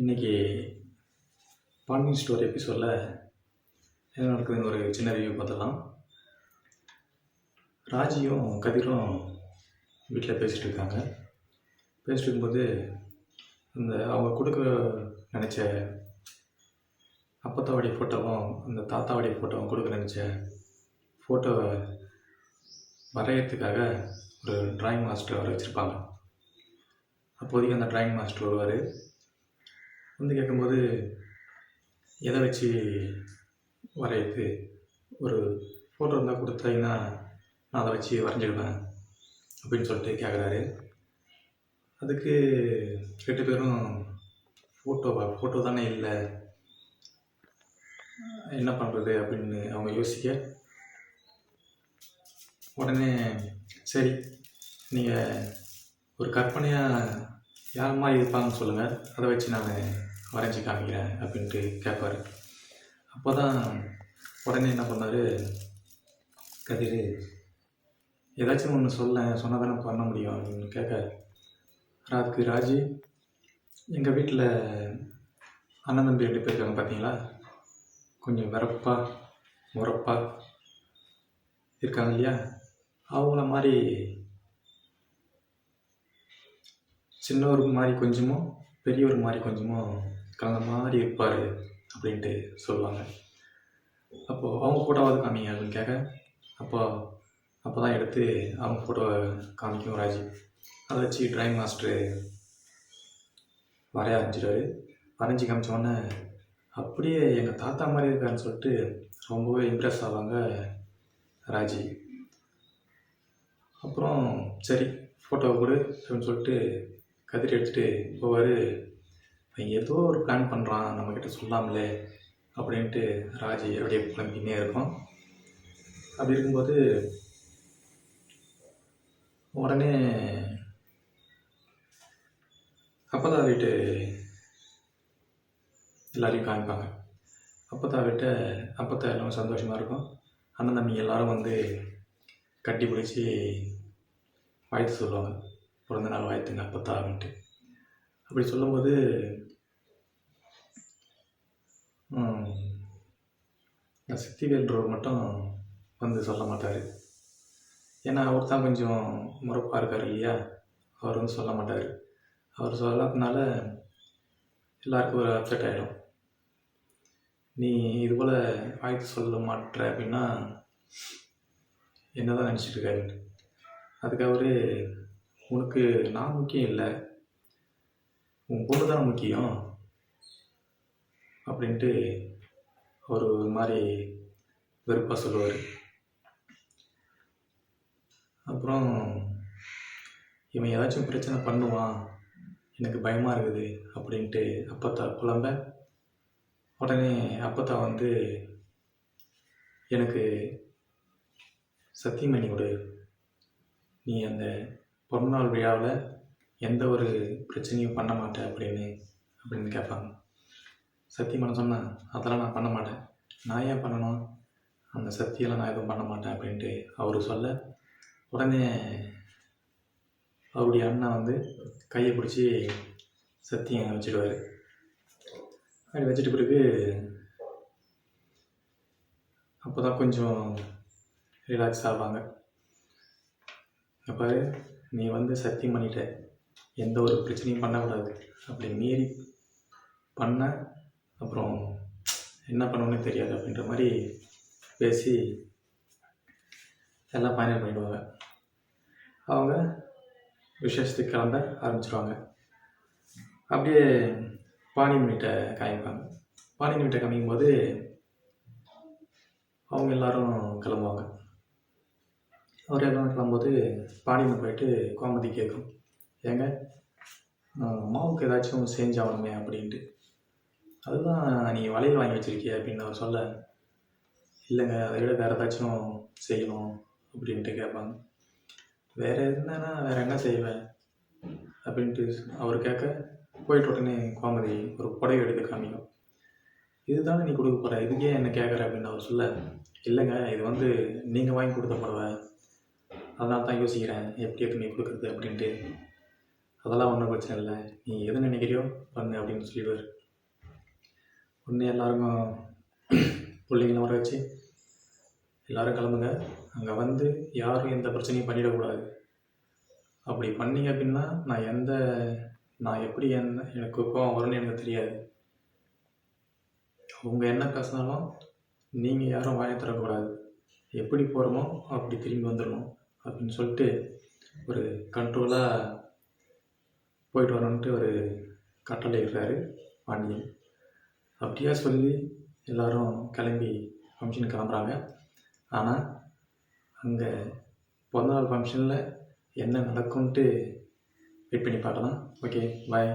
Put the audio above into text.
இன்றைக்கி பாண்டியன் ஸ்டோர் எபிசோடில் என்ன நடக்குதுன்னு ஒரு சின்ன ரிவ்யூ பார்த்துடலாம். ராஜியும் கதிரும் வீட்டில் பேசிகிட்டு இருக்காங்க. பேசிட்டு இருக்கும்போது அவங்க கொடுக்க நினச்ச அப்பத்தாவுடைய ஃபோட்டோவும் அந்த தாத்தாவுடைய ஃபோட்டோவும் கொடுக்க நினச்ச ஃபோட்டோவை வரையறதுக்காக ஒரு ட்ராயிங் மாஸ்டர் வர வச்சுருப்பாங்க. அப்போதைக்கு அந்த ட்ராயிங் மாஸ்டர் வருவார். வந்து கேட்கும்போது எதை வச்சு வரையுது, ஒரு ஃபோட்டோ இருந்தால் கொடுத்தீங்கன்னா நான் அதை வச்சு வரைஞ்சிடுவேன் அப்படின்னு சொல்லிட்டு கேட்குறாரு. அதுக்கு 2 பேரும் ஃபோட்டோ தானே இல்லை, என்ன பண்ணுறது அப்படின்னு அவங்க யோசிக்க, உடனே சரி நீங்கள் ஒரு கற்பனையாக யார் மாதிரி இருப்பாங்கன்னு சொல்லுங்கள், அதை வச்சு நான் வரைஞ்சி காமிக்கிறேன் அப்படின்ட்டு கேட்பார். அப்போ தான் உடனே என்ன பண்ணார் கதிர், ஏதாச்சும் ஒன்று சொன்னால் தானே பண்ண முடியும் அப்படின்னு கேட்க, அதுக்கு ராஜி, எங்கள் வீட்டில் அண்ணன் தம்பி 2 பேர் இருக்காங்க பார்த்தீங்களா, கொஞ்சம் முறப்பாக இருக்காங்க இல்லையா, அவங்கள மாதிரி சின்னவர் மாதிரி கொஞ்சமும் பெரியவர் மாதிரி கொஞ்சமும் கலந்த மாதிரி இருப்பார் அப்படின்ட்டு சொல்லுவாங்க. அப்போது அவங்க ஃபோட்டோவாவது காமிங்க அப்படின்னு கேட்க, அப்போ தான் எடுத்து அவங்க ஃபோட்டோவை காமிக்கும் ராஜி. அதை வச்சு ட்ராயிங் மாஸ்டரு வரைய ஆரம்பிச்சிடுவார். வரைஞ்சி காமிச்சோடனே அப்படியே எங்கள் தாத்தா மாதிரி இருக்காருன்னு சொல்லிட்டு ரொம்பவே இம்ப்ரெஸ் ஆவாங்க ராஜி. அப்புறம் சரி ஃபோட்டோவை கொடு அப்படின்னு சொல்லிட்டு கதிர் எடுத்துகிட்டு போவார். ஏதோ ஒரு பிளான் பண்ணுறான், நம்மக்கிட்ட சொல்லாமலே அப்படின்ட்டு ராஜி அப்படியே புலம்பிக்கினே இருக்கும். அப்படி இருக்கும்போது உடனே அப்பத்தா வீட்டு எல்லாரையும் காமிப்பாங்க. அப்பத்தா எல்லாமே சந்தோஷமாக இருக்கும். அண்ணன் தம்பி எல்லாரும் வந்து கட்டி பிடிச்சி வாழ்த்து சொல்லுவாங்க, பிறந்த நாள் வாழ்த்துங்க அப்பத்தா அப்படின்ட்டு. அப்படி சொல்லும்போது சக்திவேல்ன்றவர் மட்டும் வந்து சொல்ல மாட்டார். ஏன்னா அவர் தான் கொஞ்சம் முறப்பாக இருக்கார் இல்லையா, அவர் வந்து சொல்ல மாட்டார். அவர் சொல்லாததுனால எல்லாருக்கும் ஒரு அப்செட் ஆகிடும். நீ இதுபோல் வாழ்த்து சொல்ல மாட்டேற அப்படின்னா என்ன தான் நினச்சிட்டு இருக்காரு. அதுக்கு அவர், உனக்கு நான் முக்கியம் இல்லை, உன் பொண்ணு தானே முக்கியம் அப்படின்ட்டு அவர் ஒரு மாதிரி வெறுப்பாக சொல்லுவார். அப்புறம் இவன் ஏதாச்சும் பிரச்சனை பண்ணுவான், எனக்கு பயமாக இருக்குது அப்படின்ட்டு அப்பத்தா புலம்ப, உடனே அப்பத்தா வந்து எனக்கு சத்தியம் பண்ணி கொடு, நீ அந்த பிறந்தநாள் விழாவில் எந்த ஒரு பிரச்சனையும் பண்ண மாட்டேன் அப்படின்னு கேட்பாங்க. சத்தியம் பண்ண சொன்னேன், அதெல்லாம் நான் பண்ண மாட்டேன், நான் ஏன் பண்ணணும், அந்த சத்தியெல்லாம் நான் எதுவும் பண்ண மாட்டேன் அப்படின்ட்டு அவர் சொல்ல, உடனே அவருடைய அண்ணன் வந்து கையை பிடிச்சி சத்தியம் வச்சுடுவார். அப்படி வச்சுட்டு பிறகு அப்போ தான் கொஞ்சம் ரிலாக்ஸ் ஆவாங்க. அப்போ நீ வந்து சத்தியம் பண்ணிட்ட, எந்த ஒரு பிரச்சனையும் பண்ணக்கூடாது, அப்படி மீறி பண்ண அப்புறம் என்ன பண்ணணும்னு தெரியாது அப்படின்ற மாதிரி பேசி எல்லாம் ஃபைனல் பண்ணிடுவாங்க. அவங்க விசேஷத்துக்கு கிளம்ப ஆரம்பிச்சிடுவாங்க. அப்படியே பாண்டியன் வீட்டை காமிப்பாங்க. பாண்டியன் வீட்டை காமிக்கும் போது அவங்க எல்லாரும் கிளம்புவாங்க. அவர் எல்லாம் கிளம்பும்போது பாண்டியன் போயிட்டு கோமதி கேட்கும், ஏங்க மாவுக்கு ஏதாச்சும் செஞ்சாகணுமே அப்படின்ட்டு. அதுதான் நீ வளையல் வாங்கி வச்சுருக்கிய அப்படின்னு அவர் சொல்ல, இல்லைங்க அதை விட வேறு ஏதாச்சும் செய்யணும் அப்படின்ட்டு கேட்பாங்க. வேறு என்ன செய்வேன் அப்படின்ட்டு அவர் கேட்க, போயிட்டு உடனே கோமதி ஒரு புடவை எடுத்து காமிக்கும். இதுதானே நீ கொடுக்க போகிற, இதுக்கே என்ன கேட்குற அப்படின்னு அவர் சொல்ல, இல்லைங்க இது வந்து நீங்கள் வாங்கி கொடுத்த புடவை, அதனால தான் யோசிக்கிறேன் எப்படி எடுத்து நீ கொடுக்குறது அப்படின்ட்டு அதெல்லாம் ஒன்றும் பிரச்சனை இல்லை, நீ எது நினைக்கிறியோ பண்ணு அப்படின்னு சொல்லிடுவார். உடனே எல்லாருக்கும் பிள்ளைங்கள வர வச்சு எல்லோரும் கிளம்புங்க, அங்கே வந்து யாரும் எந்த பிரச்சனையும் பண்ணிடக்கூடாது. அப்படி பண்ணீங்க அப்படின்னா நான் எப்படி எனக்கு கோவம் வரும்னு எனக்கு தெரியாது. அவங்க என்ன பேசினாலும் நீங்கள் யாரும் வாயை தரக்கூடாது. எப்படி போகிறோமோ அப்படி திரும்பி வந்துடணும் அப்படின்னு சொல்லிட்டு ஒரு கண்ட்ரோலாக போயிட்டு வரணுன்ட்டு ஒரு கட்டளை இடுறாரு பாண்டியன். அப்படியா சொல்லி எல்லோரும் கிளம்பி ஃபங்க்ஷனுக்கு கிளம்புறாங்க. ஆனால் அங்கே பிறந்தநாள் ஃபங்க்ஷனில் என்ன நடக்கும்ன்ட்டு வெயிட் பண்ணி பார்க்கலாம். ஓகே, பாய்.